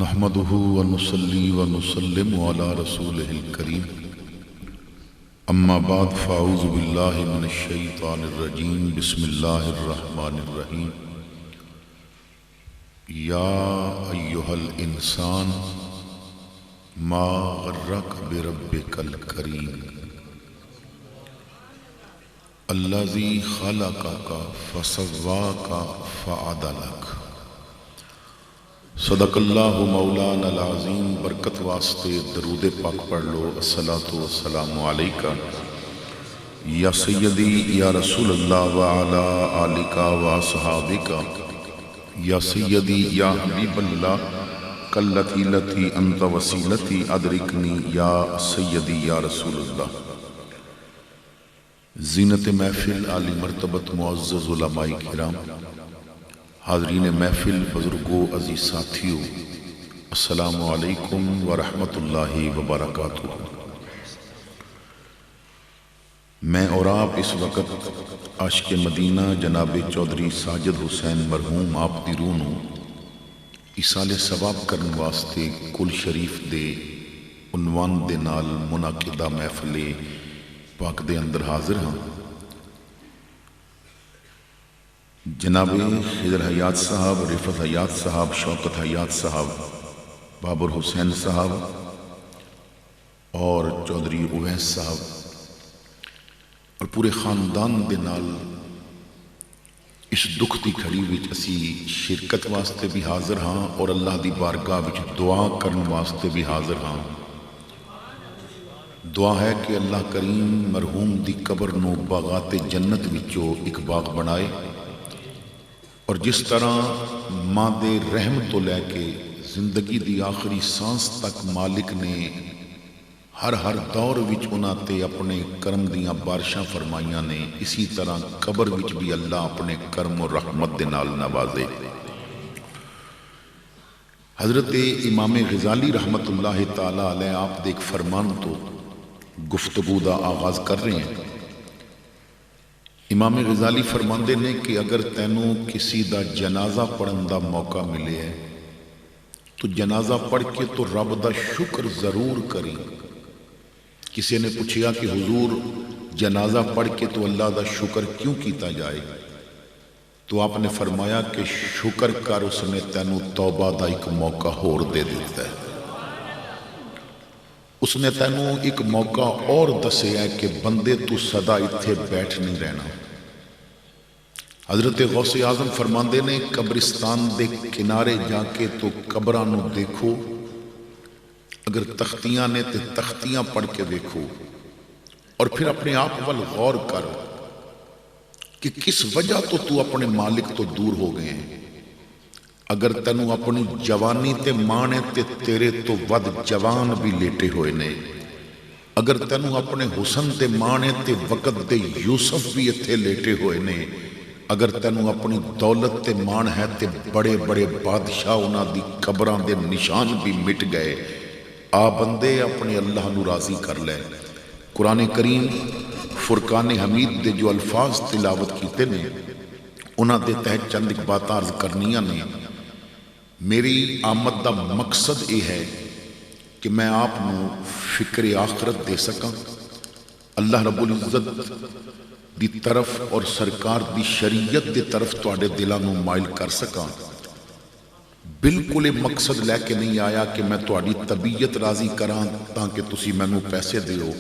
نحمده ونصلي ونسلم على رسوله الكريم اما بعد فاعوذ بالله من الشيطان الرجيم بسم الله الرحمن الرحيم يا أيها الإنسان ما غرك بربك الكريم الذي خلقك فسواك فعدلك صدق اللہ مولانا العظیم۔ برکت واسطے درود پاک پڑھ لو۔ الصلاۃ والسلام علیکہ یا سیدی یا رسول اللہ وعلی آلک واصحابک یا سیدی یا حبیب اللہ کلتی لتی انت وسیلتی ادرکنی یا سیدی یا رسول اللہ۔ زینت محفل عالی مرتبت معزز علماء کرام، حاضرین محفل، بزرگوں، عزیز ساتھیوں، السلام علیکم ورحمۃ اللہ وبرکاتہ۔ میں اور آپ اس وقت عاشق مدینہ جناب چودھری ساجد حسین مرحوم آپ دی روح نوں ایصال ثواب کرن واسطے کل شریف دے عنوان دے نال منعقدہ محفل پاک دے اندر حاضر ہاں۔ جناب خضر حیات صاحب، رفعت حیات صاحب، شوکت حیات صاحب، بابر حسین صاحب اور چودھری اویس صاحب اور پورے خاندان دے نال اس دکھ دی گھڑی وچ اسی شرکت واسطے بھی حاضر ہاں اور اللہ دی بارگاہ وچ دعا کرن واسطے بھی حاضر ہاں۔ دعا ہے کہ اللہ کریم مرحوم دی قبر نو باغات جنت وچوں ایک باغ بنائے، اور جس طرح ماں دے رحم تو لے کے زندگی دی آخری سانس تک مالک نے ہر دور وچ انہاں تے اپنے کرم دیاں بارشاں فرمائیاں نے، اسی طرح قبر وچ بھی اللہ اپنے کرم و رحمت دے نال نوازے۔ حضرت امام غزالی رحمت اللہ تعالی علیہ آپ دے ایک فرمان تو گفتگو دا آغاز کر رہے ہیں۔ امام غزالی فرماندے نے کہ اگر تینوں کسی دا جنازہ پڑھن دا موقع ملے ہے تو جنازہ پڑھ کے تو رب دا شکر ضرور کری۔ کسی نے پوچھا کہ حضور جنازہ پڑھ کے تو اللہ دا شکر کیوں کیتا جائے؟ تو آپ نے فرمایا کہ شکر کر، اس نے تینوں توبہ دا ایک موقع ہور دے دیتا ہے، اس نے تینوں ایک موقع اور دسے ہے کہ بندے تو سدا اتھے بیٹھ نہیں رہنا۔ حضرت غوث اعظم فرماندے نے قبرستان دے کنارے جا کے تو قبراں نو دیکھو، اگر تختیاں نے تے تختیاں پڑھ کے دیکھو، اور پھر اپنے آپ وال غور کر کہ کس وجہ تو اپنے مالک تو دور ہو گئے ہیں۔ اگر تینوں اپنی جوانی تے مانے تے تیرے تو ود جوان بھی لیٹے ہوئے نے، اگر تینوں اپنے حسن تے مانے تے وقت دے یوسف بھی اتھے لیٹے ہوئے نے، اگر تینوں اپنی دولت تے مان ہے تے بڑے بڑے بادشاہ انہاں دی قبراں دے نشان بھی مٹ گئے۔ آ بندے اپنے اللہ نو راضی کر لے۔ قرآن کریم فرقان حمید دے جو الفاظ تلاوت کیتے نے انہاں دے تحت چند ایک بات عرض کرنیاں نے۔ میری آمد دا مقصد یہ ہے کہ میں آپ نو فکر آخرت دے سکاں، اللہ رب العزت دی طرف اور سرکار دی شریعت دی طرف تواڈے دلاں نو مائل کر سکاں۔ بالکل مقصد لے کے نہیں آیا کہ میں تواڈی طبیعت راضی کراں تاکہ تسی مینوں پیسے دیو۔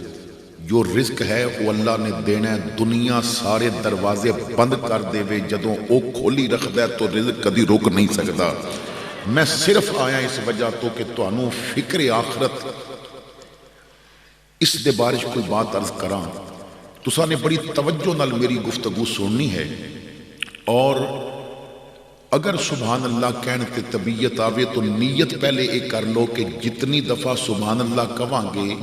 جو رزق ہے وہ اللہ نے دینا ہے، دنیا سارے دروازے بند کر دے وے جدوں او کھولی رکھدا ہے تو رزق کدی روک نہیں سکدا۔ میں صرف آیا اس وجہ تو کہ تانوں فکر آخرت اس دے بارش کوئی بات عرض کراں۔ تساں نے بڑی توجہ نال میری گفتگو سننی ہے، اور اگر سبحان اللہ کہنے تے طبیعت آوے تو نیت پہلے ایک کر لو کہ جتنی دفعہ سبحان اللہ کہاں گے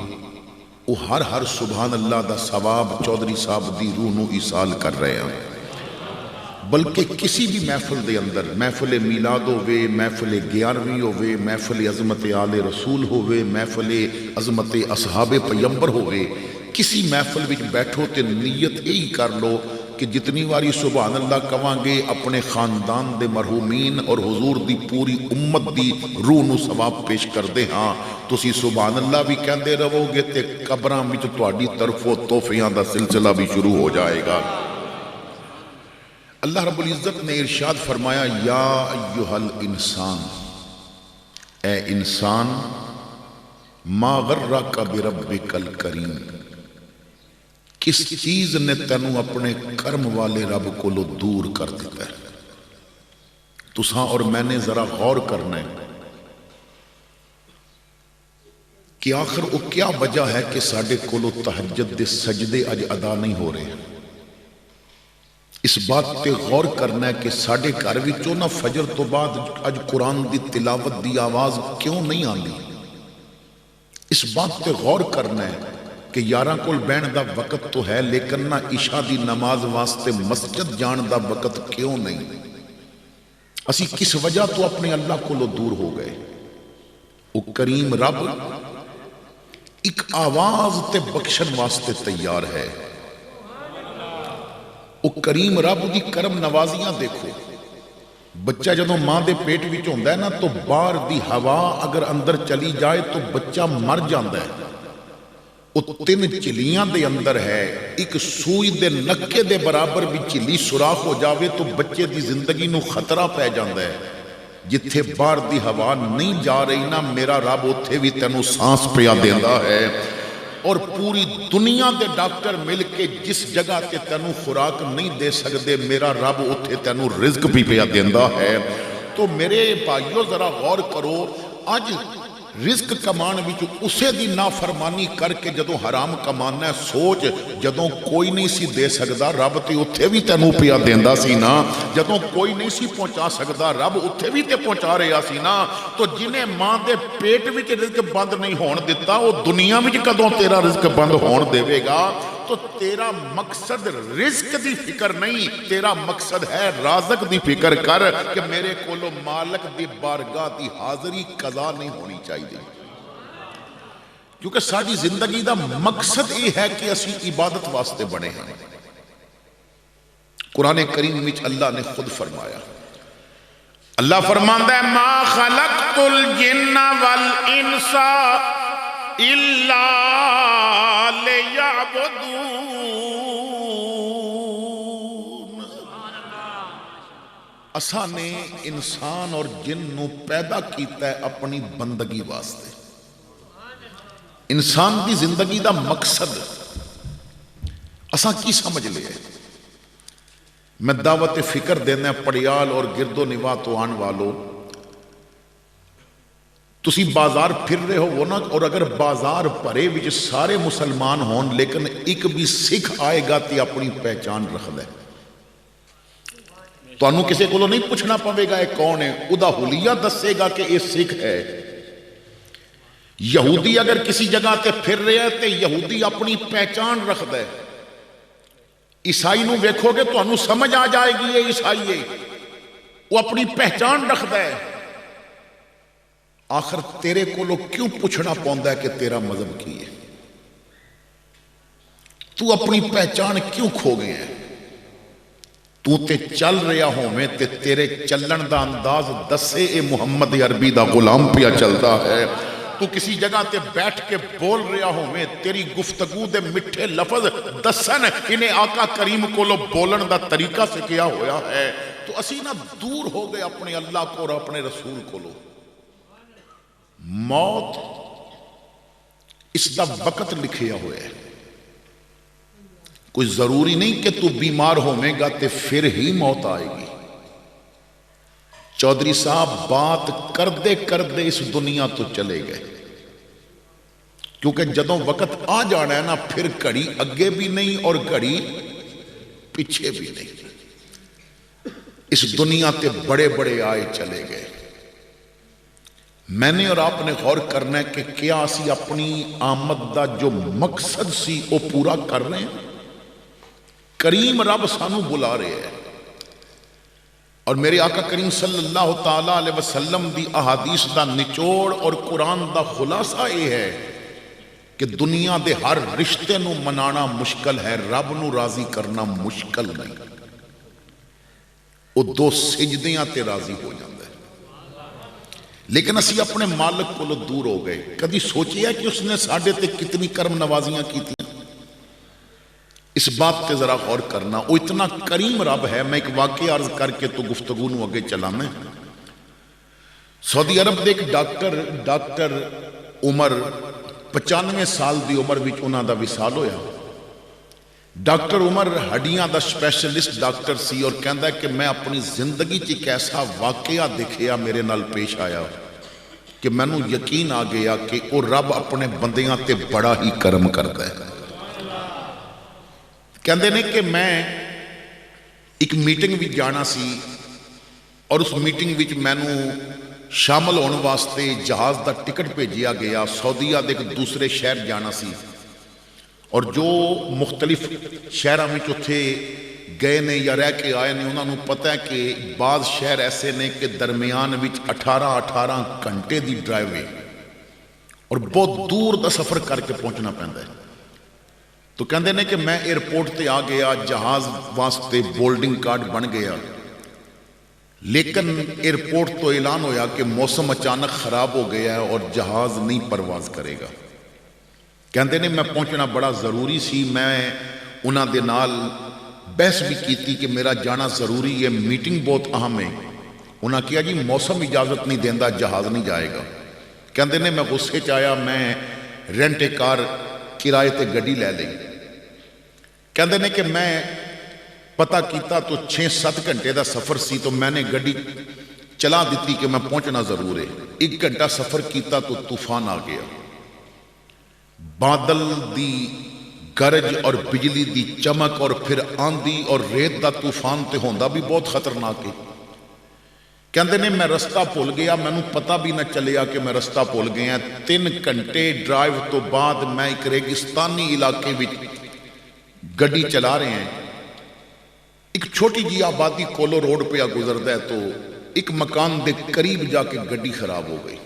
وہ ہر سبحان اللہ دا ثواب چودھری صاحب دی روح نو ایصال کر رہے ہیں۔ بلکہ کسی بھی محفل دے اندر، محفل میلاد ہوئے، محفل 11ویں ہوئے، محفل عظمت آل رسول ہوئے، محفل عظمت اصحاب پیمبر ہوئے، کسی محفل وچ بیٹھو تے نیت یہی کر لو کہ جتنی واری سبحان اللہ کہاں گے اپنے خاندان دے مرحومین اور حضور دی پوری امت دی روح نو ثواب پیش کر دے ہاں تسی سبحان اللہ بھی کہندے رہو گے تے قبراں وچ تہاڈی طرفوں تحفیاں دا سلسلہ بھی شروع ہو جائے گا۔ اللہ رب العزت نے ارشاد فرمایا یا ایہا الانسان، اے انسان، ما غرک بربک الکریم، کس چیز نے تینوں اپنے کرم والے رب کو لو دور کر دیتا ہے۔ تساں اور میں نے ذرا غور کرنا ہے کہ آخر وہ کیا وجہ ہے کہ ساڈے کولو تہجد دے سجدے اج ادا نہیں ہو رہے ہیں۔ اس بات تے غور کرنا ہے کہ ساڈے گھر وچوں نہ فجر تو بعد اج قرآن دی تلاوت دی آواز کیوں نہیں آندی۔ اس بات تے غور کرنا ہے کہ یاراں کول بہن دا وقت تو ہے لیکن نہ عشاء دی نماز واسطے مسجد جان دا وقت کیوں نہیں۔ اسی کس وجہ تو اپنے اللہ کو دور ہو گئے۔ وہ کریم رب ایک آواز تے بخشن واسطے تیار ہے۔ وہ کریم رب دی کرم نوازیاں دیکھو، بچہ جدوں ماں دے پیٹ وچ ہوندا ہے نا تو باہر دی ہوا اگر اندر چلی جائے تو بچہ مر جاندا ہے۔ وہ 3 چلیاں دے اندر ہے، ایک سوئی دے نکے دے برابر بھی چلی سوراخ ہو جاوے تو بچے دی زندگی نو خطرہ پہ جاندا ہے۔ جتھے باہر دی ہوا نہیں جا رہی نا میرا رب اتھے بھی تینوں سانس پیا دیندا ہے، اور پوری دنیا دے ڈاکٹر مل کے جس جگہ تے تینوں خوراک نہیں دے سکدے میرا رب اتھے تینوں رزق بھی پیا دیندا ہے۔ تو میرے بھائیو ذرا غور کرو، آج رزق کمان وچ اسے دی نافرمانی کر کے جدوں حرام کمانا ہے، سوچ جدوں کوئی نہیں سی دے سکدا رب تے اتھے بھی تینوں پیا دیندا سی نا، جدوں کوئی نہیں سی پہنچا سکدا رب اتھے بھی تے پہنچا رہا سی نا۔ تو جنہیں ماں دے پیٹ وچ رزق بند نہیں ہون دتا وہ دنیا وچ کدوں تیرا رزق بند ہون دے گا۔ تو تیرا مقصد رزق دی فکر نہیں، تیرا مقصد ہے رازق دی فکر کر کہ میرے کولو مالک دی بارگاہ دی حاضری قضا نہیں ہونی چاہیے، کیونکہ ساری زندگی دا مقصد یہ ہے کہ اسی عبادت واسطے بنے ہیں۔ قرآن کریم وچ اللہ نے خود فرمایا، اللہ فرماندا ہے ما خلقت الجن والانس الا لیعبدون، اساں نے انسان اور جن نو پیدا کیتا ہے اپنی بندگی واسطے۔ انسان دی زندگی دا مقصد اساں کی سمجھ لیا ہے؟ میں دعوت فکر دینا پڑیال اور گرد و نواح تو آن والو، تسی بازار پھر رہے ہو وہ نا، اور اگر بازار پرے وچ سارے مسلمان ہون لیکن ایک بھی سکھ آئے گا تی اپنی پہچان رکھ دے، تو انہوں کسے کو نہیں پوچھنا پوے گا یہ کون ہے، ادا حلیہ دسے گا کہ یہ سکھ ہے۔ یہودی اگر کسی جگہ تے پھر رہے ہیں تو یہودی اپنی پہچان رکھ دے، عیسائی نو ویکھو گے تو انہوں سمجھ آ جائے گی یہ عیسائی ہے، وہ اپنی پہچان رکھ دے۔ آخر تیرے کو لوگ کیوں پوچھنا پوندا ہے کہ تیرا مذہب کی ہے؟ تو اپنی پہچان کیوں کھو گئے ہیں؟ تو تے چل رہا ہوں میں تے تیرے چلن دا انداز دسے اے محمد عربی دا غلام پیا چلتا ہے، تو کسی جگہ تے بیٹھ کے بول رہا ہوں میں تیری گفتگو دے مٹھے لفظ دسن انہیں آقا کریم کو لو بولن دا طریقہ سے کیا ہویا ہے۔ تو اسی نہ دور ہو گئے اپنے اللہ کو اور اپنے رسول کو لو۔ موت اس دا وقت لکھیا ہوئے ہے، کوئی ضروری نہیں کہ تو بیمار ہوئے گا تے پھر ہی موت آئے گی۔ چودھری صاحب بات کردے کردے اس دنیا تو چلے گئے، کیونکہ جدوں وقت آ جانا ہے نا پھر گھڑی اگے بھی نہیں اور گھڑی پیچھے بھی نہیں۔ اس دنیا تے بڑے بڑے آئے چلے گئے۔ میں نے اور آپ نے غور کرنا ہے کہ کیا اسی اپنی آمد دا جو مقصد سی وہ پورا کر رہے ہیں؟ کریم رب سانو بلا رہے ہیں، اور میرے آقا کریم صلی اللہ تعالیٰ علیہ وسلم دی احادیث دا نچوڑ اور قرآن دا خلاصہ یہ ہے کہ دنیا دے ہر رشتے نو منانا مشکل ہے، رب نو راضی کرنا مشکل نہیں۔ وہ دو سجدیاں تے راضی ہو جاتا ہے۔ لیکن اسی اپنے مالک کو دور ہو گئے۔ کدی سوچیا کہ اس نے ساڈے تے کتنی کرم نوازیاں کیتیاں؟ اس بات تے ذرا غور کرنا۔ وہ اتنا کریم رب ہے۔ میں ایک واقعہ عرض کر کے تو گفتگو نو اگے چلا۔ میں سعودی عرب دے ایک ڈاکٹر عمر 95 سال دی عمر وچ انہاں دا وصال ہویا۔ ڈاکٹر عمر ہڈیاں دا سپیشلسٹ ڈاکٹر سی اور کہندا ہے کہ میں اپنی زندگی چ ایک ایسا واقعہ دیکھیا، میرے نال پیش آیا کہ مینوں یقین آ گیا کہ وہ رب اپنے بندیاں تے بڑا ہی کرم کرتا ہے۔ کہندے نے کہ میں ایک میٹنگ وچ جانا سی اور اس میٹنگ وچ مینوں شامل ہونے واسطے جہاز دا ٹکٹ بھیجیا گیا۔ سعودیہ دے ایک دوسرے شہر جانا سی اور جو مختلف شہراں وچ اتھے گئے نے یا رہ کے آئے نے انہاں نوں پتہ ہے کہ بعض شہر ایسے نے کہ درمیان وچ 18 گھنٹے دی ڈرائیو ہے اور بہت دور دا سفر کر کے پہنچنا پیندا ہے۔ تو کہندے نے کہ میں ایئرپورٹ تے آ گیا، جہاز واسطے بولڈنگ کارڈ بن گیا، لیکن ایئرپورٹ تو اعلان ہویا کہ موسم اچانک خراب ہو گیا ہے اور جہاز نہیں پرواز کرے گا۔ کہندے نے میں پہنچنا بڑا ضروری سی۔ میں انہاں دے نال بحث بھی کیتی کہ میرا جانا ضروری ہے، میٹنگ بہت اہم ہے۔ انہاں کہا جی موسم اجازت نہیں دیندا، جہاز نہیں جائے گا۔ کہندے نے میں غصے چ آیا، میں رینٹ کار کرائے تے گڈی لے لئی۔ کہندے نے کہ میں پتہ کیتا تو 6-7 گھنٹے دا سفر سی، تو میں نے گڈی چلا دیتی کہ میں پہنچنا ضرور ہے۔ 1 گھنٹہ سفر کیتا تو طوفان آ گیا۔ بادل دی گرج اور بجلی دی چمک اور پھر آندھی اور ریت دا طوفان تے ہوندا بھی بہت خطرناک ہے۔ کہندے نے میں رستہ بھول گیا، مینوں پتہ بھی نہ چلیا کہ میں رستہ بھول گیا۔ 3 گھنٹے ڈرائیو تو بعد میں ایک ریگستانی علاقے وچ گڈی چلا رہے ہیں۔ ایک چھوٹی جی آبادی کولو روڈ پہ گزردا ہے تو ایک مکان دے قریب جا کے گڈی خراب ہو گئی۔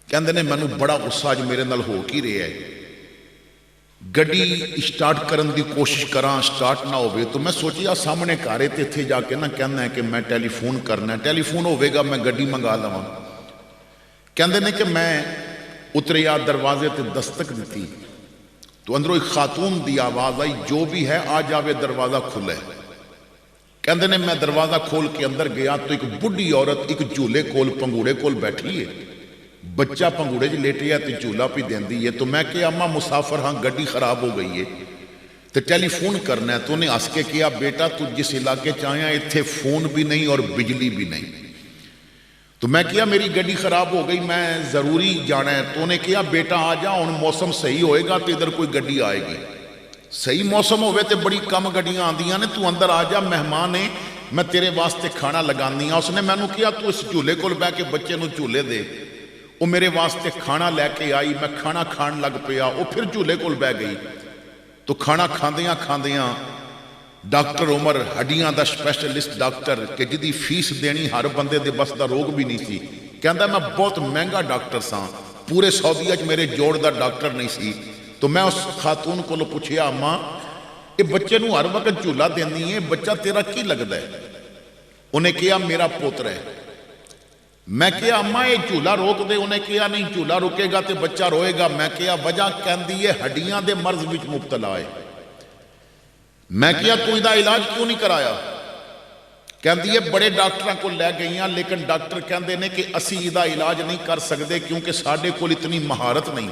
کہندے نے مینوں بڑا غصہ اج میرے نال ہو کی رہا ہے۔ گڈی اسٹارٹ کرن دی کوشش کراں، اسٹارٹ نہ ہوئے تو میں سوچیا سامنے گھر تے اتھے جا کے نہ کہنا ہے کہ میں ٹیلی فون کرنا ہے، ٹیلی فون ہوئے گا میں گڈی منگا لواں۔ کہندے نے کہ میں اتریا، دروازے تے دستک دیتی تو اندروں ایک خاتون دی آواز آئی، جو بھی ہے آ جاوے، دروازہ کھلے۔ کہندے نے میں دروازہ کھول کے اندر گیا تو ایک بڈھی عورت ایک جھولے کول پنگوڑے کول بیٹھی ہے، بچہ پنگوڑے چ لیٹیا تے جھولا پی دیندی ہے۔ تو میں کہ اماں مسافر ہاں، گڈی خراب ہو گئی ہے تے ٹیلی فون کرنا ہے۔ تو انہیں ہس کے کہا بیٹا تو جس علاقے چ آیا اتھے فون بھی نہیں اور بجلی بھی نہیں۔ تو میں کہا میری گڈی خراب ہو گئی، میں ضروری جانا ہے۔ تو انہیں کہا بیٹا آ جا، ہن موسم صحیح ہوئے گا تو ادھر کوئی گڈی آئے گی۔ صحیح موسم ہوئے تے بڑی کم گڈیاں آندیاں نے، تو اندر آ جا، مہمان ہے، میں تیرے واسطے کھانا لگانی ہاں۔ اس نے مینوں کہا تو اس جھولے کول بہ کے بچے نوں جھولے دے۔ وہ میرے واسطے کھانا لے کے آئی، میں کھانا کھان لگ پیا، وہ پھر جھولے کول بہ گئی۔ تو کھانا کھاندیاں ڈاکٹر عمر ہڈیاں دا سپیشلسٹ ڈاکٹر کہ جدی فیس دینی ہر بندے دے بس دا روگ بھی نہیں سی، کہندا میں بہت مہنگا ڈاکٹر ساں، پورے سعودیہ چ میرے جوڑ دا ڈاکٹر نہیں سی۔ تو میں اس خاتون کو پوچھیا اماں یہ بچے نوں ہر وقت جھولا دینی ہے، بچہ تیرا کی لگدا ہے؟ انہیں کہا میرا پوتر ہے۔ میں کہا اماں یہ جھولا روک دے۔ انہیں کہا نہیں جھولا رکے گا تو بچہ روئے گا۔ میں کہا وجہ کہندی ہے ہڈیاں دے مرض وچ مبتلا ہے۔ میں کہا تو اس دا علاج کیوں نہیں کرایا؟ کہندی ہے بڑے ڈاکٹراں کو لے گئی ہیں لیکن ڈاکٹر کہندے نے کہ اسی اس دا علاج نہیں کر سکتے کیونکہ ساڈے کول اتنی مہارت نہیں۔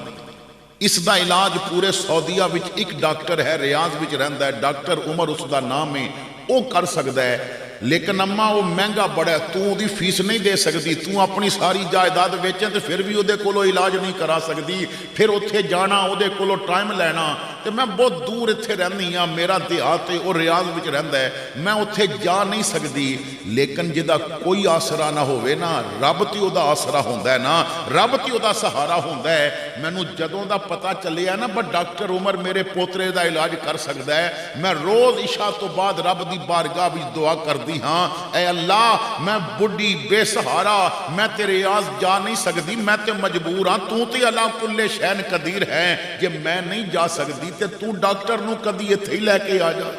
اس دا علاج پورے سعودیہ وچ ایک ڈاکٹر ہے، ریاض وچ رہندا ہے، ڈاکٹر عمر اس دا نام ہے، وہ کر سکتا ہے، لیکن اماں وہ مہنگا بڑا ہے، تو دی فیس نہیں دے سکتی، تو اپنی ساری جائیداد ویچیں تو پھر بھی وہ کولو علاج نہیں کرا سکتی، پھر اتھے جانا وہ کولو ٹائم لینا۔ تو میں بہت دور اتھے رہنی ہاں، میرا دیہات ہے، وہ ریاض وچ رہندا ہے، میں اتھے جا نہیں سکتی، لیکن جدا کوئی آسرا نہ ہوئے نا، رب تے او دا آسرا ہوندا ہے نا، رب تے او دا سہارا ہوندا ہے۔ مینوں جدوں دا پتہ چلیا نا بس ڈاکٹر عمر میرے پوترے دا علاج کر سکتا ہے، میں روز عشاء تو بعد رب دی بارگاہ وچ دعا کردا دی ہاں اے اللہ میں بڑھی بے سہارا میں تیرے آس جا نہیں سکتی میں تے مجبور ہاں تو تے اللہ کل شین قدیر ہے کہ میں نہیں جا سکتی تے تو ڈاکٹر نو کدی ایتھے ہی لے کے آ جا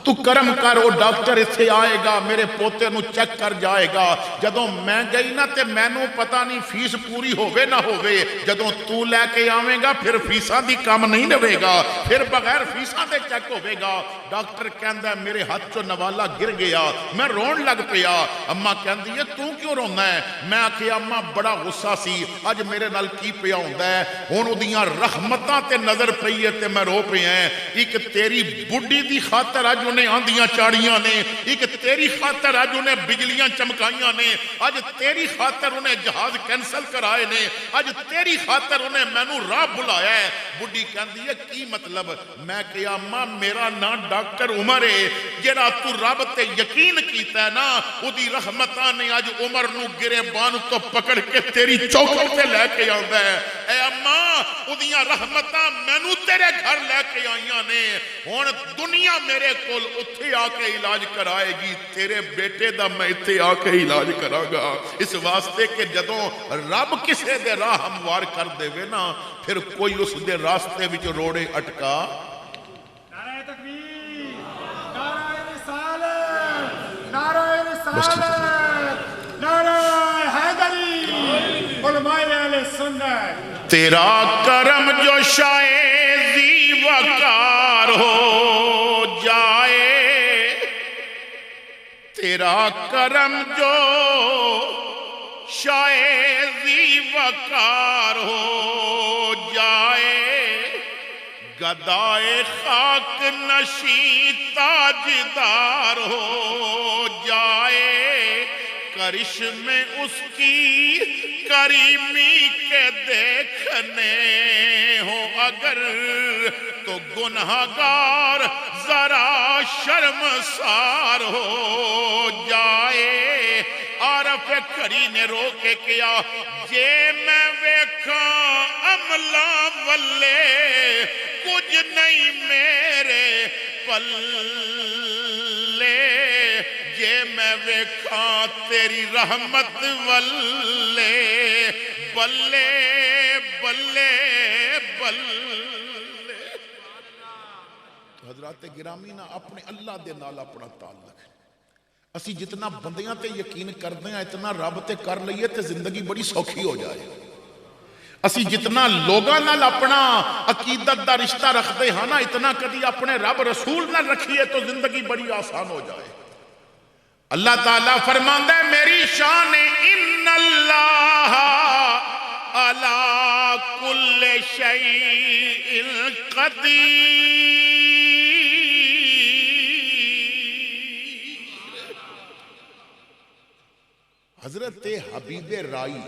تو کرم کر وہ ڈاکٹر ایتھے آئے گا میرے پوتے نو چیک کر جائے گا جدوں میں گئی نا تے میں نو پتہ نہیں فیس پوری ہوئے نہ ہوئے جدوں تو لے کے آویں گا پھر فیساں دی کام نہیں لوے گا پھر بغیر فیساں دے چیک ہوئے گا ڈاکٹر کہندا ہے میرے ہاتھ چو نوالا گر گیا میں رون لگ پیا اماں کہندی ہے تو کیوں رونا ہے میں آکھیا اماں بڑا غصہ سی اج میرے نال کی پیا ہوندا ہے ہن اودیاں رحمتاں تے نظر پئی ہے تے میں رو پیا ہیں ایک تیری بڈھی دی خاطر اج انہیں آندیاں چاڑیاں نے ایک تیری خاطر اج انہیں بجلیاں چمکائیاں نے اج تیری خاطر انہیں جہاز کینسل کرائے نے اج تیری خاطر انہیں مینوں راہ بلایا ہے بڈھی کہندی ہے کی مطلب میں کہیا ماں میرا نا ڈاکٹر عمر ہے جڑا تو رب تے یقین کیتا ہے نا اودی رحمتاں نے اج عمر نو گریبان تو پکڑ کے تیری چوکھٹ تے لے کے آندا ہے اے اماں اودیاں رحمتاں مینوں تیرے گھر لے کے آئیاں نے ہن دنیا میرے کول اتھے آ کے علاج کرائے گی تیرے بیٹے دا میں اتھے آ کے علاج کراں گا اس واسطے کہ جدوں رب کسے دے راہ ہموار کر دے وے نا پھر کوئی اس دے راستے وچ روڑے اٹکا نعرہ تکبیر نعرہ رسالت نعرہ رسالت نعرہ حیدری علماء اہل سنت تیرا کرم جو شائزی وقار ہو جائے تیرا کرم جو شائزی وقار ہو جائے گدائے خاک نشی تاجدار ہو جائے کرشمے اس کی کریمی کے دیکھنے ہو اگر تو گنہگار ذرا شرمسار ہو جائے عارف کری نے رو کے کیا جے میں ویکھاں عملہ والے کچھ نہیں میرے پلے جے میں ویکھاں تیری رحمت والے بلے بلے بلے حضرات گرامی نہ اپنے اللہ دے نال اپنا تعلق اسی جتنا بندیاں تے یقین کردے ہیں اتنا رب تے کر لئیے تے زندگی بڑی سوکھی ہو جائے اسی جتنا لوگاں نال اپنا عقیدت دا رشتہ رکھتے ہیں نا اتنا کدی اپنے رب رسول نہ رکھیے تو زندگی بڑی آسان ہو جائے اللہ تعالیٰ فرماندا ہے میری شان ان اللہ علی کل شیء قدیر حضرت حبیب رائی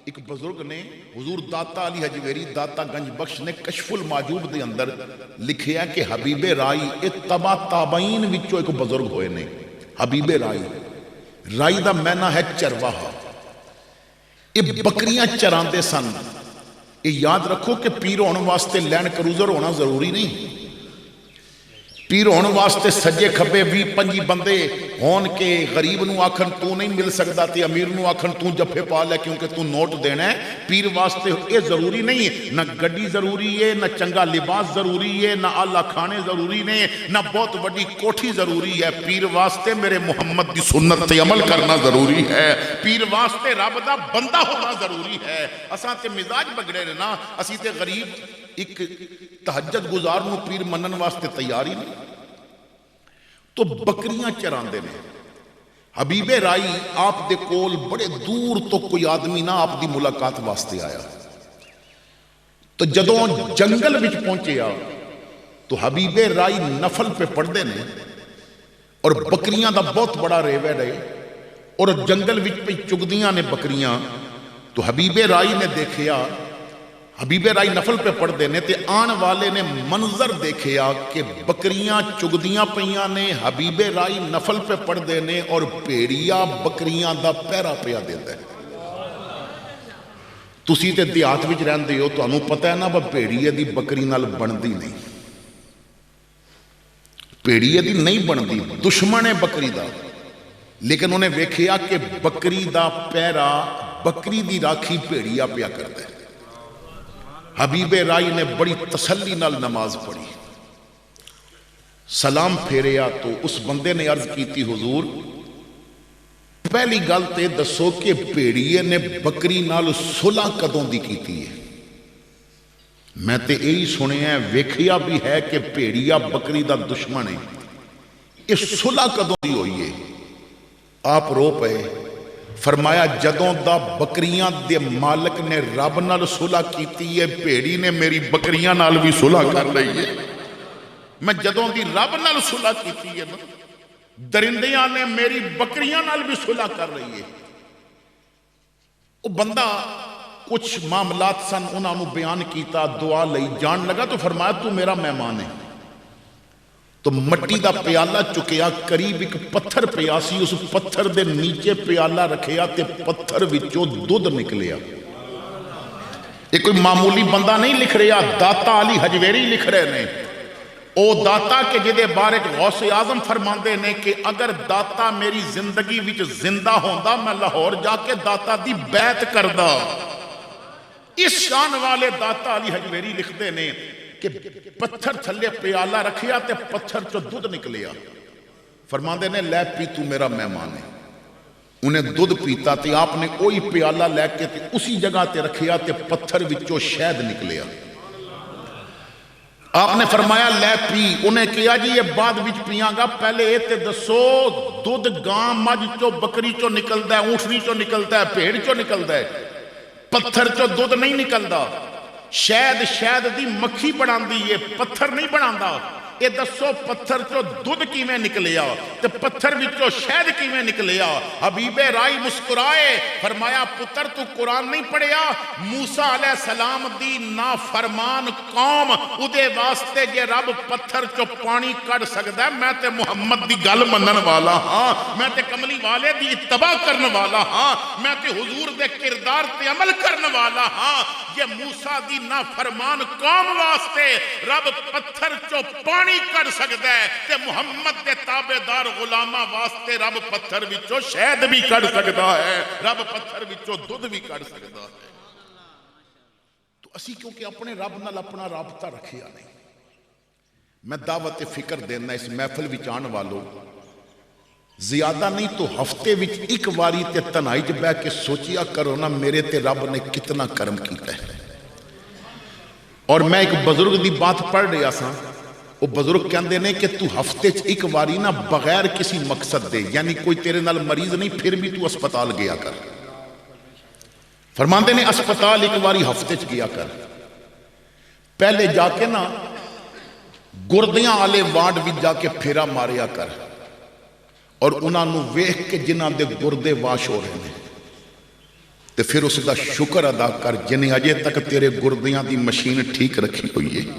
ایک بزرگ نے حضور داتا علی حجویری داتا گنج بخش نے کشف المعجوب دے اندر لکھیا کہ حبیب رائی اتبا تابعین وچوں ایک بزرگ ہوئے نے حبیب رائی دا معنی ہے چرواہا یہ بکریاں چراندے سن یہ یاد رکھو کہ پیر ہونے واسطے لینڈ کروزر ہونا ضروری نہیں پیر ہونے واسطے سجے کھبے 20-25 بندے ہون کے غریب نو آکھن تو نہیں مل سکتا تے امیر نو آکھن تو جفے پا لے کیونکہ تو نوٹ دینا ہے پیر واسطے یہ ضروری نہیں ہے نہ گڈی ضروری ہے نہ چنگا لباس ضروری ہے نہ اعلیٰ کھانے ضروری نے نہ بہت بڑی کوٹھی ضروری ہے پیر واسطے میرے محمد دی سنت تے عمل کرنا ضروری ہے پیر واسطے رب دا بندہ ہونا ضروری ہے اساں تے مزاج بگڑے رہنا اسی تے غریب ایک تہجد گزار نو پیر منن واسطے تیاری نہیں تو بکریاں چراندے نے حبیب رائی آپ دے کول بڑے دور تو کوئی آدمی نہ آپ دی ملاقات واسطے آیا تو جدوں جنگل وچ پہنچے آ تو حبیب رائی نفل پہ پڑھدے نے اور بکریاں دا بہت بڑا ریوڑ ہے اور جنگل وچ پہ چگدیاں نے بکریاں تو حبیب رائی نے دیکھیا حبیب رائی نفل پہ پڑھ دینے تے آن والے نے منظر دیکھیا کہ بکریاں چگدیاں پہیاں نے حبیب رائی نفل پہ پڑھ دینے اور پیڑیا بکریاں دا پیرا پیا دیتا ہے تسی تے دیہات وچ رہندے ہو تو انہوں پتہ ہے نا با پیڑیے دی بکری نال بندی نہیں پیڑیے دی نہیں بندی دشمن ہے بکری دا لیکن انہیں ویکھیا کہ بکری دا پیرا بکری دی راکھی بھیڑیا پیا کرتا ہے. حبیب رائی نے بڑی تسلی نال نماز پڑھی, سلام پھیریا تو اس بندے نے عرض کی تھی حضور پہلی گل تے دسو کہ بھیڑیے نے بکری نال صلح کدوں دی کیتی ہے؟ میں تے یہی سنے ہیں ویکھیا بھی ہے کہ بھیڑیا بکری دا دشمن ہے, یہ صلح کدوں دی ہوئی ہے؟ آپ رو پئے. فرمایا جدوں دا بکریاں دے مالک نے رب نال صلح کیتی ہے, بھیڑی نے میری بکریاں نال بھی صلح کر لئی ہے. میں جدوں دی رب نال صلح کیتی ہے نا, درندیاں نے میری بکریاں نال بھی صلح کر رہی ہے. وہ بندہ کچھ معاملات سن انہاں نو بیان کیتا, دعا لئی, جان لگا تو فرمایا تو میرا مہمان ہے. تو مٹی دا پیالہ چکیا, قریب ایک پتھر پیا سی, اس پتھر دے نیچے پیالہ رکھیا تے پتھر وچوں دودھ نکلیا. یہ کوئی معمولی بندہ نہیں لکھ رہا, داتا علی حجویری لکھ رہے نے. او داتا کے جدے بارے غوث اعظم فرماندے نے کہ اگر داتا میری زندگی وچ زندہ ہوندا میں لاہور جا کے داتا دی بیعت کردا. اس شان والے داتا علی حجویری لکھتے نے کہ پتھر تھلے پیالہ رکھیا تے پتھر چو دودھ نکلیا. فرماندے نے لے پی تو میرا مہمان ہے. انہیں دودھ پیتا تے آپ نے کوئی پیالہ لے کے تے اسی جگہ تے رکھیا تے پتھر وچوں شہد نکلیا. آپ نے فرمایا لے پی. انہیں کیا جی یہ بعد وچ پیاں گا, پہلے اے تے دسو دودھ گاں مجھ چو بکری چو نکلدا ہے, اونٹنی چو نکلدا ہے, بھیڑ چو نکلدا ہے, پتھر چو دودھ نہیں نکلدا. شہد دی مکھی بناندی ہے, پتھر نہیں بناندا. اے دسو پتھر چو دودھ کیویں نکلیا تے پتھر وچوں شہد کیویں نکلیا؟ حبیب رائی مسکرائے, فرمایا پتر تو قرآن نہیں پڑھیا؟ موسیٰ علیہ السلام دی نافرمان قوم اودے واسطے جے رب پتھر چو پانی کڑ سکدا ہے, میں تے محمد دی گل منن والا ہاں, میں تے کملی والے دی اتباع کرن والا ہاں, میں تے حضور دے کردار تے عمل کرن والا ہاں. یہ موسیٰ دی نافرمان قوم واسطے رب پتھر چو پانی کر سکتا ہے تے محمد دے تابعدار غلامہ واسطے رب پتھر وچوں شہد بھی کر سکتا ہے, رب پتھر وچوں دودھ بھی کر سکتا ہے. تو اسی کیونکہ اپنے رب نال اپنا رابطہ رکھیا نہیں. میں دعوت فکر دینا اس محفل وچ آن والوں, زیادہ نہیں تو ہفتے وچ ایک واری تے تنہائی چ بیٹھ کے سوچیا کرو نا میرے تے رب نے کتنا کرم کیتا ہے. اور میں ایک بزرگ دی بات پڑھ رہا سا, وہ بزرگ کہندے نے کہ تو ہفتے چ ایک واری نا بغیر کسی مقصد دے, یعنی کوئی تیرے نال مریض نہیں پھر بھی تو اسپتال گیا کر. فرماندے نے اسپتال ایک واری ہفتے چ گیا کر, پہلے جا کے نا گردیاں والے وارڈ وچ جا کے پھیرا ماریا کر, اور انہاں نو ویکھ کے جنہاں دے گردے واش ہو رہے ہیں تے پھر اس دا شکر ادا کر جنہیں اجے تک تیرے گردیاں دی مشین ٹھیک رکھی ہوئی ہے.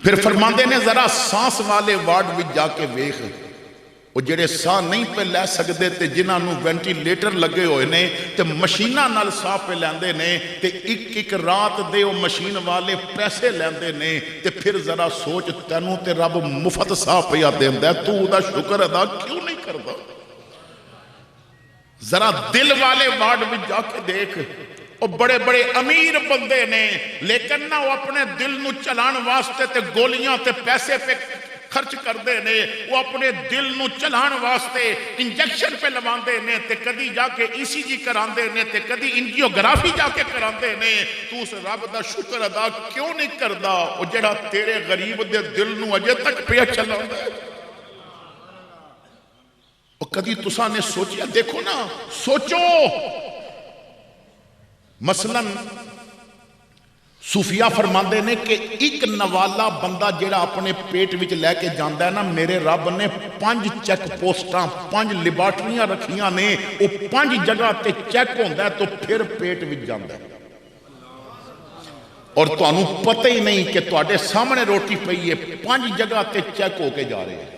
پھر فرماندے نے ذرا سانس والے وارڈ وچ جا کے ویکھ, وہ جڑے ساہ نہیں پہ لے سکتے تے جنہاں نو وینٹیلیٹر لگے ہوئے نے تے مشیناں نال ساہ پہ لیندے نے تے ایک رات دے وہ مشین والے پیسے لیندے نے, تے پھر ذرا سوچ تینوں تے رب مفت ساہ پیا دیندا ہے, تو دا شکر ادا کیوں نہیں کردا؟ ذرا دل والے وارڈ وچ جا کے دیکھ, وہ بڑے بڑے امیر بندے نے لیکن نہ وہ اپنے دل نو چلان واسطے تے گولیاں تے پیسے پہ خرچ کر دے نے, وہ اپنے دل نو چلان واسطے انجیکشن پہ لواندے نے تے کدی جا کے ای سی جی کراندے نے تے کدی انجیوگرافی جا کے کراندے نے. تو اس رب دا شکر ادا کیوں نہیں کردا وہ جڑا تیرے غریب دے دل نو اجے تک پیا چلاوندا ہے؟ اور کدی تساں نے سوچیا, دیکھو نا سوچو, مثلا صوفیاء فرماندے نے کہ ایک نوالا بندہ جڑا اپنے پیٹ وچ لے کے جاندا ہے نا, میرے رب نے 5 چیک پوسٹاں 5 لیبارٹریاں رکھیاں نے, وہ 5 جگہ تے چیک ہوندا ہے تو پھر پیٹ وچ جاندا ہے. اور تانوں پتہ ہی نہیں کہ تواڈے سامنے روٹی پئی ہے, 5 جگہ تے چیک ہو کے جا رہے ہیں.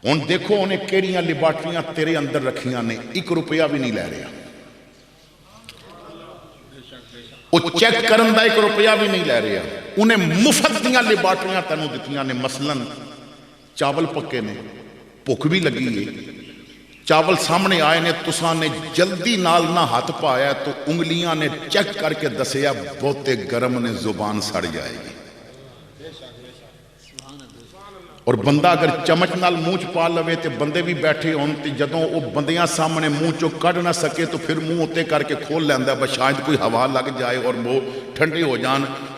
ہن دیکھو انہیں کیڑیاں لیبارٹریاں تیرے اندر رکھیاں نے, 1 روپیہ بھی نہیں لے رہا. وہ چیک کرن دا 1 روپیہ بھی نہیں لے رہا, انہیں مفت دیاں لیبارٹریاں تینوں دتیاں نے. مثلا چاول پکے نے, ਭੁੱਖ ਵੀ ਲੱਗੀ ਏ, ਚਾਵਲ ਸਾਹਮਣੇ ਆਏ ਨੇ, ਤੁਸਾਂ ਨੇ ਜਲਦੀ ਨਾਲ ਨਾ ਹੱਥ ਪਾਇਆ ਤਾਂ ਉਂਗਲੀਆਂ ਨੇ ਚੈੱਕ ਕਰਕੇ ਦੱਸਿਆ ਬਹੁਤੇ ਗਰਮ ਨੇ, ਜ਼ੁਬਾਨ ਸੜ ਜਾਏਗੀ। ਔਰ ਬੰਦਾ ਅਗਰ ਚਮਚ ਨਾਲ ਮੂੰਹ ਚ ਪਾ ਲਵੇ ਤੇ ਬੰਦੇ ਵੀ ਬੈਠੇ ਹੋਣ ਤੇ ਜਦੋਂ ਉਹ ਬੰਦਿਆਂ ਸਾਹਮਣੇ ਮੂੰਹ ਚੋਂ ਕੱਢ ਨਾ ਸਕੇ ਤਾਂ ਫਿਰ ਮੂੰਹ ਉੱਤੇ ਕਰਕੇ ਖੋਲ ਲੈਂਦਾ, ਬਸ ਸ਼ਾਇਦ ਕੋਈ ਹਵਾ ਲੱਗ ਜਾਏ ਔਰ ਉਹ ਠੰਡੇ ਹੋ ਜਾਣ।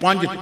5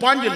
5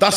10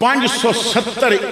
570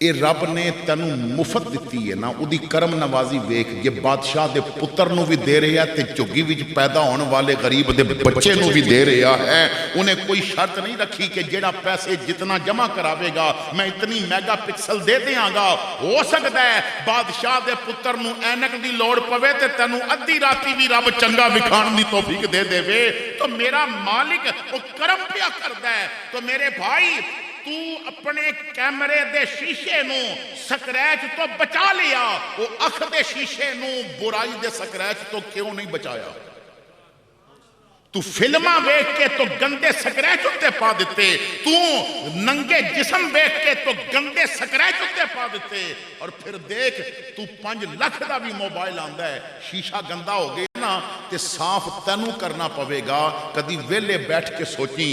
ਇਹ ਰੱਬ ਨੇ ਤੈਨੂੰ ਮੁਫਤ ਦਿੱਤੀ ਹੈ ਨਾ, ਉਹਦੀ ਕਰਮ ਨਵਾਜ਼ੀ ਵੇਖ। ਜੇ ਬਾਦਸ਼ਾਹ ਦੇ ਪੁੱਤਰ ਨੂੰ ਵੀ ਦੇ ਰਿਹਾ ਤੇ ਝੁੱਗੀ ਵਿੱਚ ਪੈਦਾ ਹੋਣ ਵਾਲੇ ਗਰੀਬ ਦੇ ਬੱਚੇ ਨੂੰ ਵੀ ਦੇ ਰਿਹਾ ਹੈ। ਉਹਨੇ ਕੋਈ ਸ਼ਰਤ ਨਹੀਂ ਰੱਖੀ ਕਿ ਜਿਹੜਾ ਪੈਸੇ ਜਿਤਨਾ ਜਮ੍ਹਾਂ ਕਰਾਵੇਗਾ ਮੈਂ ਇਤਨੀ ਮੈਗਾ ਪਿਕਸਲ ਦੇ ਦਿਆਂਗਾ। ਹੋ ਸਕਦਾ ਹੈ ਬਾਦਸ਼ਾਹ ਦੇ ਪੁੱਤਰ ਨੂੰ ਐਨਕ ਦੀ ਲੋੜ ਪਵੇ ਤੇ ਤੈਨੂੰ ਅੱਧੀ ਰਾਤੀ ਵੀ ਰੱਬ ਚੰਗਾ ਵਿਖਾਣ ਦੀ ਤੌਫੀਕ ਦੇ ਦੇਵੇ। ਤਾਂ ਮੇਰਾ ਮਾਲਿਕ ਉਹ ਕਰਮ ਪਿਆ ਕਰਦਾ ਹੈ। ਤਾਂ ਮੇਰੇ ਭਾਈ ਤੂੰ ਆਪਣੇ ਕੈਮਰੇ ਦੇ ਸ਼ੀਸ਼ੇ ਨੂੰ ਸਕ੍ਰੈਚ ਤੋਂ ਬਚਾ ਲਿਆ, ਉਹ ਅੱਖ ਦੇ ਸ਼ੀਸ਼ੇ ਨੂੰ ਬੁਰਾਈ ਦੇ ਸਕ੍ਰੈਚ ਤੋਂ ਕਿਉਂ ਨਹੀਂ ਬਚਾਇਆ? ਤੂੰ ਫਿਲਮਾਂ ਵੇਖ ਕੇ تو گندے ਸਕ੍ਰੈਚ ਉੱਤੇ ਪਾ ਦਿੱਤੇ, ਤੂੰ ਨੰਗੇ ਜਿਸਮ ਵੇਖ ਕੇ تو گندے ਸਕ੍ਰੈਚ ਉੱਤੇ ਪਾ ਦਿੱਤੇ। اور پھر دیکھ ਤੂੰ 5 ਲੱਖ ਦਾ ਵੀ ਮੋਬਾਈਲ ਆਂਦਾ ਹੈ, ਸ਼ੀਸ਼ਾ ਗੰਦਾ ਹੋ ਗਿਆ ਨਾ ਤੇ ਸਾਫ਼ ਤੈਨੂੰ ਕਰਨਾ ਪਵੇਗਾ। ਕਦੀ ਵਿਹਲੇ ਬੈਠ ਕੇ ਸੋਚੀ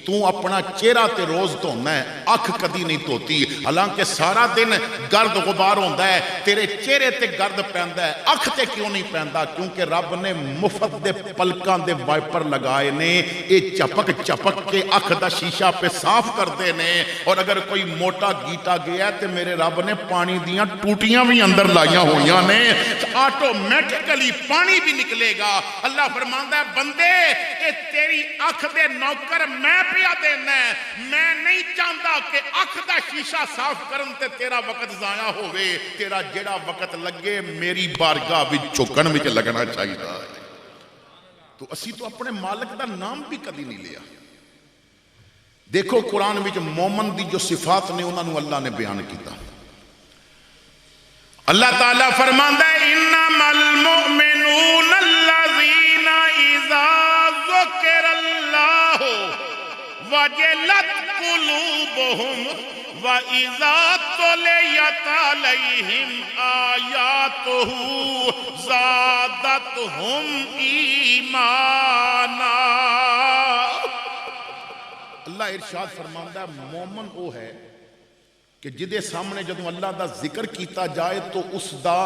ਤੂੰ ਆਪਣਾ ਚਿਹਰਾ ਤੇ ਰੋਜ਼ ਧੋਣਾ ਹੈ, ਅੱਖ ਕਦੀ ਨਹੀਂ ਧੋਤੀ। ਹਾਲਾਂਕਿ ਸਾਰਾ ਦਿਨ ਗਰਦ ਗੁਬਾਰ ਹੁੰਦਾ ਹੈ, ਤੇਰੇ ਚਿਹਰੇ ਤੇ ਗਰਦ ਪੈਂਦਾ ਹੈ, ਅੱਖ ਤੇ ਕਿਉਂ ਨਹੀਂ ਪੈਂਦਾ? ਕਿਉਂਕਿ ਰੱਬ ਨੇ ਮੁਫਤ ਦੇ ਪਲਕਾਂ ਦੇ ਵਾਈਪਰ ਲਗਾਏ ਨੇ, ਇਹ ਝਪਕ ਝਪਕ ਕੇ ਅੱਖ ਦਾ ਸ਼ੀਸ਼ਾ ਪੇ ਸਾਫ਼ ਕਰਦੇ ਨੇ। ਔਰ ਅਗਰ ਕੋਈ ਮੋਟਾ ਗੀਟਾ ਗਿਆ ਤੇ ਮੇਰੇ ਰੱਬ ਨੇ ਪਾਣੀ ਦੀਆਂ ਟੂਟੀਆਂ ਵੀ ਅੰਦਰ ਲਾਈਆਂ ਹੋਈਆਂ ਨੇ, ਆਟੋਮੈਟਿਕਲੀ ਪਾਣੀ ਵੀ ਨਿਕਲੇਗਾ। ਅੱਲਾਹ ਫਰਮਾਂਦਾ ਹੈ ਬੰਦੇ ਇਹ ਤੇਰੀ ਅੱਖ ਦੇ ਨੌਕਰ ਮੈਂ ਪਿਆ ਦੇਣਾ ਹੈ। ਮੈਂ ਨਹੀਂ ਚਾਹੁੰਦਾ ਕਿ ਅੱਖ ਦਾ ਸ਼ੀਸ਼ਾ ਸਾਫ਼ ਕਰਨ ਤੇ ਤੇਰਾ ਵਕਤ ਜ਼ਾਇਆ ਹੋਵੇ। ਤੇਰਾ ਜਿਹੜਾ ਵਕਤ ਲੱਗੇ ਮੇਰੀ ਬਾਰਗਾਹ ਵਿੱਚ ਝੁਕਣ ਵਿੱਚ ਲੱਗਣਾ ਚਾਹੀਦਾ ਹੈ। تو اسی تو اپنے مالک دا نام بھی کدی نہیں لیا۔ دیکھو قرآن وچ مومن دی جو صفات نے انہوں نے اللہ نے بیان کیتا۔ اللہ تعالیٰ فرماندا ہے انما المؤمنون الذین اذا ذکر اللہ وجلت قلوبهم وَإِذَا تُلِيَتْ عَلَيْهِمْ آيَاتُهُ زَادَتْهُمْ ایمانا۔ اللہ ارشاد فرماندا ہے مومن وہ ہے کہ جدے سامنے جدوں اللہ دا ذکر کیتا جائے تو اس دا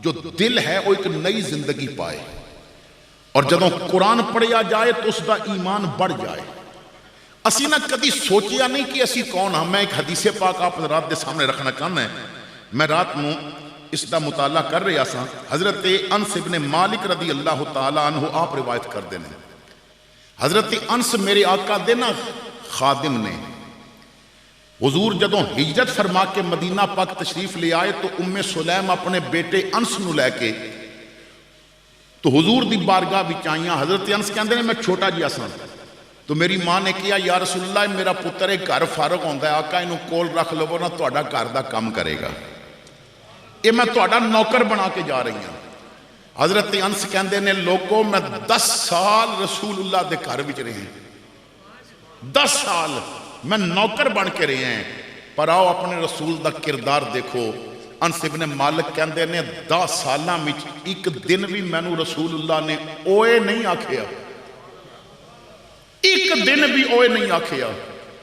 جو دل ہے وہ ایک نئی زندگی پائے، اور جدوں قرآن پڑھیا جائے تو اس دا ایمان بڑھ جائے۔ اسی نہ کدی سوچیا نہیں کہ اسی کون ہاں۔ میں ایک حدیث پاک آپ رات دے سامنے رکھنا چاہنا ہے۔ میں رات نو اس دا مطالعہ کر رہا سا، حضرت انس ابن مالک رضی اللہ تعالیٰ عنہ آپ روایت کر دینے۔ حضرت انس میرے آقا دینا خادم نے، حضور جدوں ہجرت فرما کے مدینہ پاک تشریف لے آئے تو ام سلیم اپنے بیٹے انس نو لے کے تو حضور دی بارگاہ وچ آئیاں۔ حضرت انس کہندے نے میں چھوٹا جیا سا، تو میری ماں نے کیا یا رسول اللہ میرا پتر ایک گھر فارغ ہوندہ ہے، آقا انہوں کول رکھ لو نا تہاڈا گھر دا کام کرے گا، یہ میں تہاڈا نوکر بنا کے جا رہی ہوں۔ حضرت انس کہندے نے لوگوں میں 10 سال رسول اللہ دے گھر وچ رہے ہیں، 10 سال میں نوکر بن کے رہے ہیں، پر آؤ اپنے رسول دا کردار دیکھو۔ انس ابن مالک کہندے نے 10 سالاں وچ ایک دن بھی مینوں رسول اللہ نے اوئے نہیں آکھیا، ایک دن بھی اوئے نہیں آکھیا۔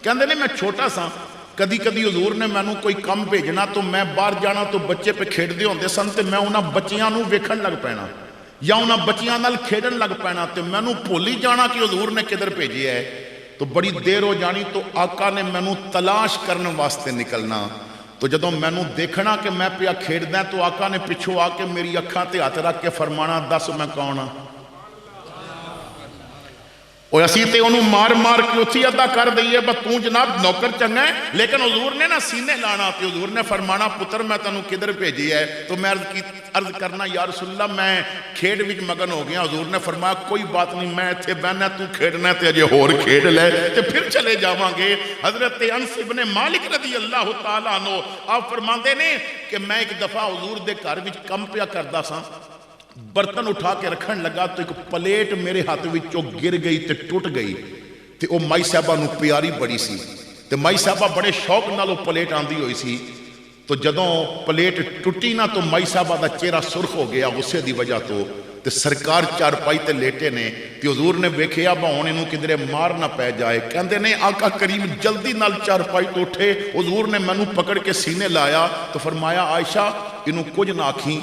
کہندے نے میں چھوٹا سا، کدی کدی حضور نے میں کوئی کم بھیجنا تو میں باہر جانا تو بچے پہ کھیڑ دے ہوندے سن تے میں انہاں بچیاں نو ویکھن لگ پینا یا انہاں بچیاں نال کھیڑن لگ پینا تے میں بھول ہی جانا کہ حضور نے کدھر بھیجیا ہے۔ تو بڑی دیر ہو جانی تو آقا نے میں تلاش کرنے واسطے نکلنا، تو جدوں میں دیکھنا کہ میں پیا کھیڑدا تو آقا نے پچھو آ کے میری اکھاں تے ہاتھ رکھ کے فرمانا دس میں کون ہاں؟ اور اسی تے انہوں مار مار کے اتھی ادا کر دئیے بس تو جناب نوکر چنگا ہے، لیکن حضور نے نا سینے لانا تے حضور نے فرمانا پتر میں تنوں کدھر بھیجی ہے؟ تو میں عرض کرنا یا رسول اللہ میں کھیڑ وچ مگن ہو گیا۔ حضور نے فرمایا کوئی بات نہیں، میں ایتھے بہنا تو کھیڑنا تے اجے ہور کھیڑ لے تے پھر چلے جاواں گے۔ حضرت انس ابن مالک رضی اللہ تعالیٰ عنہ آپ فرماندے نے کہ میں ایک دفعہ حضور دے گھر وچ کم پیا کردا سا، برتن اٹھا کے رکھن لگا تو ایک پلیٹ میرے ہاتھ وچوں گر گئی تے ٹوٹ گئی تے او مائی صاحبہ نو پیاری بڑی سی تے مائی صاحبہ بڑے شوق نال او پلیٹ آندی ہوئی سی۔ تو جدوں پلیٹ ٹوٹی نا تو مائی صاحبہ دا چہرہ سرخ ہو گیا غصے دی وجہ تو تے سرکار چارپائی تے لیٹے نے تے حضور نے ویکھیا بہون انہوں کدھرے مار نہ پہ جائے۔ کہندے نے آقا کریم جلدی نال چارپائی تو اٹھے، حضور نے مینوں پکڑ کے سینے لایا تو فرمایا عائشہ انہوں کچھ نہ آکھیں،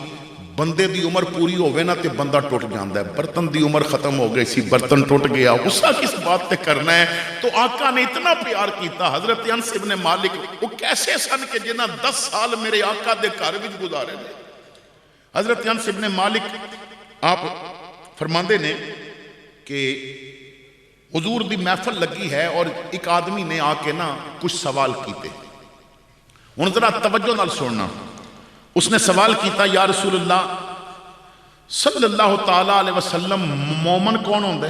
بندے دی عمر پوری ہوئے نا تے بندہ ٹوٹ جاندہ ہے. برتن دی عمر ختم ہو گئی سی, برتن ٹوٹ گیا, غصہ کس بات تے کرنا ہے. تو آقا نے اتنا پیار کیتا. حضرت انس ابن مالک وہ کیسے سن کہ جنہ 10 سال میرے آقا دے گھر وچ گزارے نے. حضرت انس ابن مالک آپ فرماندے نے کہ حضور دی محفل لگی ہے اور ایک آدمی نے آ کے نا کچھ سوال کیتے. ہن ذرا توجہ نال سننا. اس نے سوال کیتا, یا رسول اللہ صلی اللہ تعالی علیہ وسلم مومن کون ہوندے؟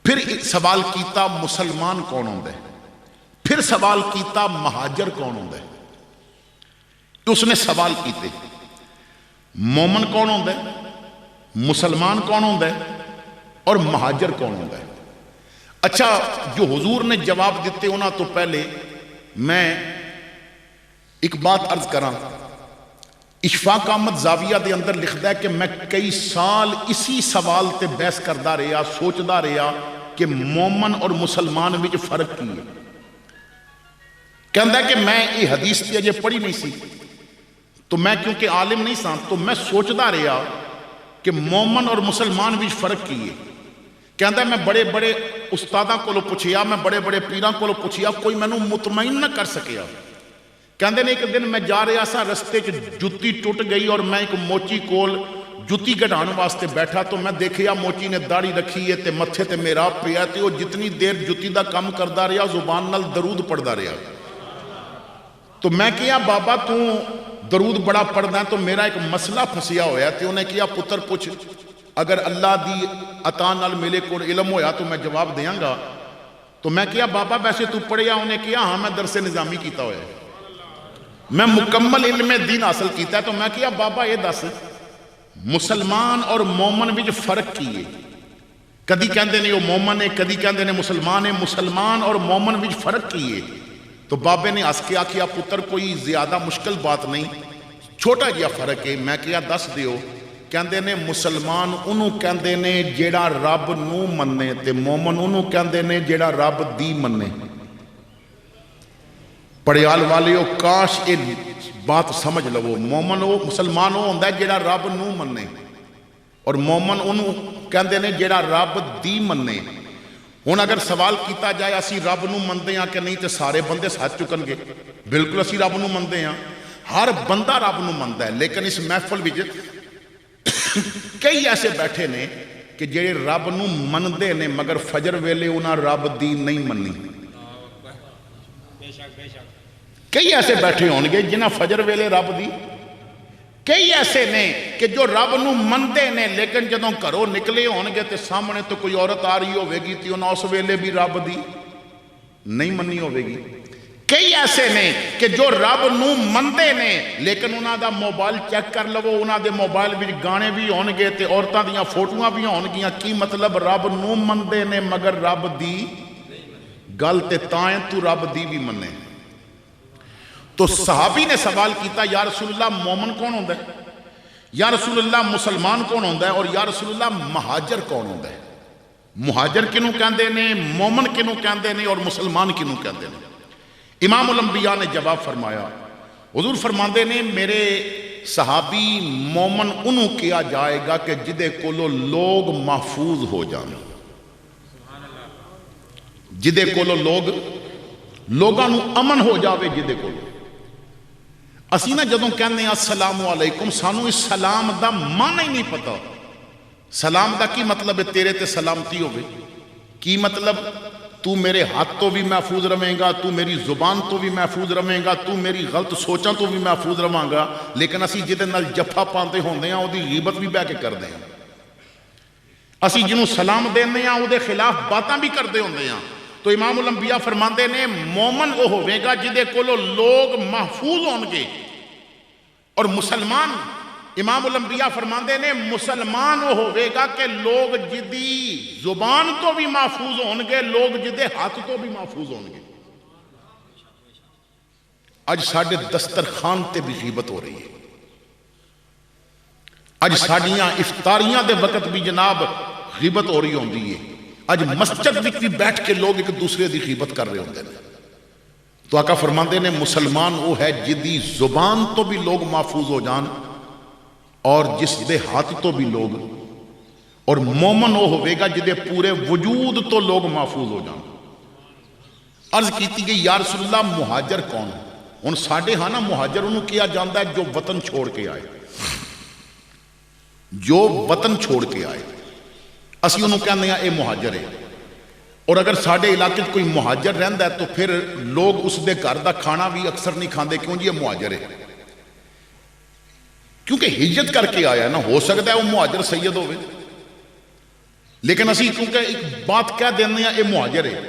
پھر سوال کیتا مسلمان کون ہوندے؟ پھر سوال کیتا مہاجر کون ہوندے؟ اس نے سوال کیتے مومن کون ہوندے, مسلمان کون ہوندے اور مہاجر کون ہوندے. اچھا, جو حضور نے جواب دیتے انہاں تو پہلے میں ایک بات عرض کراں. اشفاق احمد زاویہ دے اندر لکھدا ہے کہ میں کئی سال اسی سوال تے بحث کردا رہا, سوچدا رہا کہ مومن اور مسلمان وچ فرق کی ہے. کہندا ہے کہ میں یہ حدیث تے اجے پڑھی نہیں سی, تو میں کیونکہ عالم نہیں سا تو میں سوچدا رہا کہ مومن اور مسلمان وچ فرق کی ہے. کہندا ہے میں بڑے بڑے استاداں کولوں پوچھیا, میں بڑے بڑے پیراں کولوں پوچھیا, کوئی مینوں مطمئن نہ کر سکیا. کہندے نے ایک دن میں جا رہا سا, رستے چ جُتی ٹوٹ گئی اور میں ایک موچی کول جُتی گڈھان واسطے بیٹھا تو میں دیکھیا موچی نے داڑھی رکھی ہے تے متھے تے محراب پیا تے وہ جتنی دیر جُتی دا کام کردا رہا زبان نال درود پڑھدا رہا. تو میں کہیا بابا تو درود بڑا پڑھدا ہے تو میرا ایک مسئلہ پھسیا ہویا. تے انہیں کہیا پتر پوچھ, اگر اللہ دی عطا نال میرے کول علم ہویا تو میں جواب دیاں گا. تو میں کہیا بابا ویسے تو پڑھیا؟ انہیں کہیا ہاں میں درس نظامی کیتا ہویا ہے, میں مکمل علم دین حاصل کیتا ہے. تو میں کہیا بابا یہ دس مسلمان اور مومن وچ فرق کی ہے؟ کدی کہندے نے وہ مومن ہے, کدی کہندے نے مسلمان ہے. مسلمان اور مومن وچ فرق کی ہے؟ تو بابے نے ہس کے آکھیا پتر کوئی زیادہ مشکل بات نہیں, چھوٹا جہا فرق ہے. میں کہیا دس دیو. کہندے نے مسلمان انہوں کہندے نے جیڑا رب نو مننے, تے مومن انہوں کہندے نے جیڑا رب دی مننے. پڑیال والے ہو کاش یہ بات سمجھ لو, مومن ہو مسلمان ہو ہوندا ہے جیڑا رب نو مننے, اور مومن انہوں کہندے نے جیڑا رب دی مننے. ہن اگر سوال کیتا جائے اسی رب نو مندے ہاں کہ نہیں تے سارے بندے ہاتھ چکن گے. بالکل اسی رب نو مندے ہاں, ہر بندہ رب نو مندا ہے. لیکن اس محفل وچ کئی ایسے بیٹھے نے کہ جڑے رب نو مندے نے مگر فجر ویلے انہاں رب دی نہیں مننی. کئی ایسے بیٹھے ہون گے جنہاں فجر ویلے رب دی. کئی ایسے نے کہ جو رب نو مندے نے لیکن جدوں گھروں نکلے ہون گے تے سامنے تو کوئی عورت آ رہی ہوے گی تے انہاں اس ویلے بھی رب دی نہیں مننی ہوے گی. کئی ایسے نے کہ جو رب نو مندے نے لیکن انہاں دا موبائل چیک کر لو, انہاں دے موبائل وچ گانے بھی ہون گے تے عورتاں دیاں فوٹوਆਂ بھی ہون گیاں. کی مطلب رب نو مندے نے مگر رب دی گل تے تائیں تو رب دی بھی مننے. تو صحابی نے سوال کیتا یا رسول اللہ مومن کون ہوندہ ہے, یا رسول اللہ مسلمان کون ہوندہ ہے, اور یا رسول اللہ مہاجر کون ہوندہ ہے. مہاجر کنوں کہندے نے, مومن کنوں کہندے نے, اور مسلمان کنوں کہندے نے. امام الانبیاء نے جواب فرمایا, حضور فرماندے نے میرے صحابی مومن انہوں کیا جائے گا کہ جدے کولو لوگ محفوظ ہو جانے, جدے کولو لوگاں نو امن ہو جاوے. جدے کولو اسی نا جدوں کہنے السلام علیکم سانو اس سلام دا معنی ہی نہیں پتا. سلام دا کی مطلب ہے تیرے تے سلامتی ہوگی, کی مطلب تو میرے ہاتھ تو بھی محفوظ رہیں گا, تو میری زبان تو بھی محفوظ رہیں گا, تو میری غلط سوچاں تو بھی محفوظ رہاں گا. لیکن اسی جدے نال جفا پاندے ہوندے ہیں او دی غیبت بھی بہ کے کر دے ہیں. اسی جنوں سلام دینے ہیں او دے خلاف باتاں بھی کر دے ہوندے ہیں. تو امام الانبیاء فرماندے نے مومن وہ ہوئے گا جدے کولو لوگ محفوظ ہون گے, اور مسلمان امام الانبیاء فرماندے نے مسلمان وہ ہوئے گا کہ لوگ جدی زبان تو بھی محفوظ ہون گے, لوگ جدے ہاتھ تو بھی محفوظ ہون گے. اج ساڑھے دسترخوان تے بھی غیبت ہو رہی ہے. اج ساڑھیاں افطاریاں دے وقت بھی جناب غیبت ہو رہی ہوندی ہے. اج مسجد بھی بیٹھ کے لوگ ایک دوسرے دی غیبت کر رہے ہوندے ہیں. تو آقا فرماندے نے مسلمان وہ ہے جدی زبان تو بھی لوگ محفوظ ہو جان, اور جس دے ہاتھ تو بھی لوگ، اور مومن وہ ہوئے گا جدے پورے وجود تو لوگ محفوظ ہو جان۔ عرض کیتی گئی یا رسول اللہ مہاجر کون ہے؟ ہن ساڈے ہاں نا مہاجر انہوں کیا جاندا ہے جو وطن چھوڑ کے آئے، جو وطن چھوڑ کے آئے، اسی انہوں کہنے ہیں اے مہاجر ہے۔ اور اگر ساڈے علاقے کوئی مہاجر رہندا ہے تو پھر لوگ اس دے گھر دا کھانا بھی اکثر نہیں کھاندے، کیوں جی یہ مہاجر ہے، کیونکہ ہجرت کر کے آیا نا۔ ہو سکتا ہے وہ مہاجر سید ہوئے، لیکن اسی کیونکہ ایک بات کہہ دینے ہیں اے مہاجر ہے،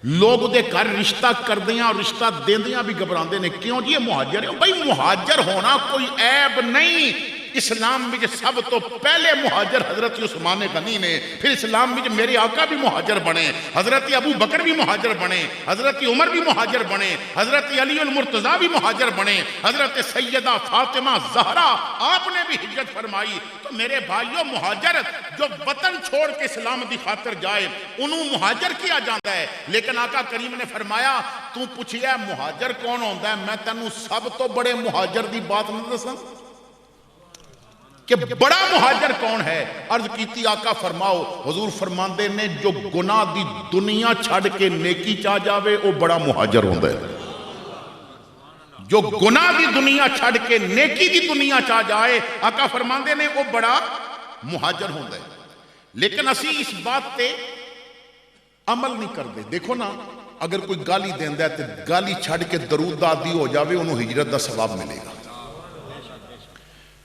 لوگ دے گھر رشتہ کردیاں اور رشتہ دیندیاں بھی گھبراندے نے، کیوں جی یہ مہاجر ہے۔ بھائی مہاجر ہونا کوئی عیب نہیں، اسلام میں سب تو پہلے مہاجر حضرت عثمان غنی نے، پھر اسلام میں میرے آقا بھی مہاجر بنے، حضرت ابو بکر بھی مہاجر بنے، حضرت عمر بھی مہاجر بنے، حضرت علی المرتضیٰ بھی مہاجر بنے، حضرت سیدہ فاطمہ زہرا آپ نے بھی ہجرت فرمائی۔ تو میرے بھائیوں مہاجر جو وطن چھوڑ کے اسلام دی خاطر جائے انہوں مہاجر کیا جاتا ہے۔ لیکن آقا کریم نے فرمایا تو پوچھیا مہاجر کون ہوتا ہے، میں تینوں سب تو بڑے مہاجر دی بات نہیں دساں کہ بڑا مہاجر کون ہے؟ عرض کیتی آقا فرماؤ، حضور فرماندے نے جو گناہ دی دنیا چھڑ کے نیکی چاہ جاوے وہ بڑا مہاجر ہوتا ہے۔ جو گناہ دی دنیا چھڑ کے نیکی دی دنیا چاہ جائے آقا فرماندے نے وہ بڑا مہاجر ہوتا ہے۔ لیکن اسی اس بات تے عمل نہیں کر دے۔ دیکھو نا اگر کوئی گالی دیندہ ہے تو گالی چھڑ کے درود دادی ہو جاوے انہوں ہجرت دا ثواب ملے گا۔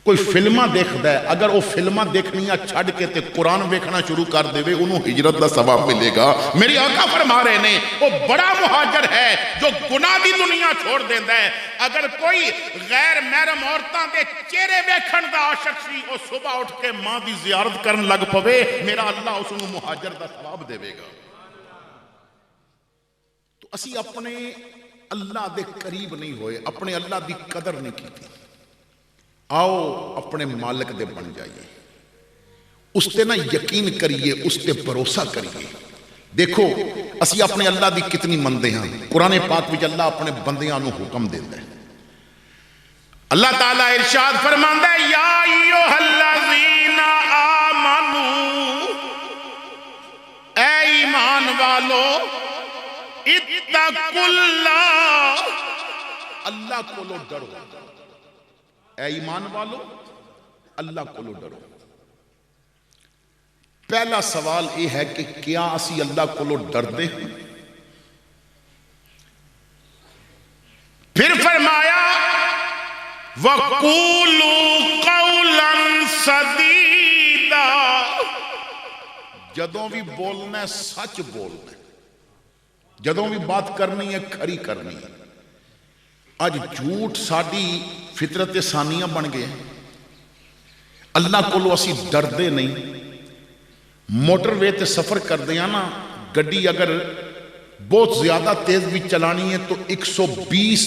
کوئی فلمہ دیکھدا ہے اگر وہ فلمہ دیکھنیاں چھڑ کے تے قرآن دیکھنا شروع کر دے وے انہوں ہجرت دا ثواب ملے گا۔ میری آقا فرما رہے نے وہ بڑا مہاجر ہے جو گناہ دی دنیا چھوڑ دیندہ ہے۔ اگر کوئی غیر محرم عورتاں دے چہرے ویکھن دا عاشق سی وہ صبح اٹھ کے ماں دی زیارت کرن لگ پوے میرا اللہ اس کو مہاجر دا ثواب دے گا۔ تو اسی اپنے اللہ دے قریب نہیں ہوئے، اپنے اللہ دی قدر نہیں کی تھی۔ آؤ اپنے مالک دے بن جائیے، اس تے نہ یقین کریے، اس تے بھروسہ کریے۔ دیکھو اسی اپنے اللہ دی کتنی مندے ہیں۔ قرآن پاک وچ اللہ اپنے بندیاں نو حکم دیتا ہے۔ اللہ تعالیٰ ارشاد فرماندا ہے یا ایھا الذین آمنو، اے ایمان والو، اتقوا اللہ، اللہ کو لو ڈرو۔ اے ایمان والو اللہ کو لو ڈرو۔ پہلا سوال یہ ہے کہ کیا اسی اللہ کو لو ڈر دے؟ پھر فرمایا وَقُولُوا قَوْلًا سَدِيدًا، جدوں بھی بولنا ہے سچ بولنا ہے، جدوں بھی بات کرنی ہے کھری کرنی ہے۔ آج جھوٹ ساڑی فطرت ثانیہ بن گئے، اللہ کو لو اسی ڈر دے نہیں۔ موٹر وے تے سفر کر دیا نا، گڈی اگر بہت زیادہ تیز بھی چلانی ہے تو 120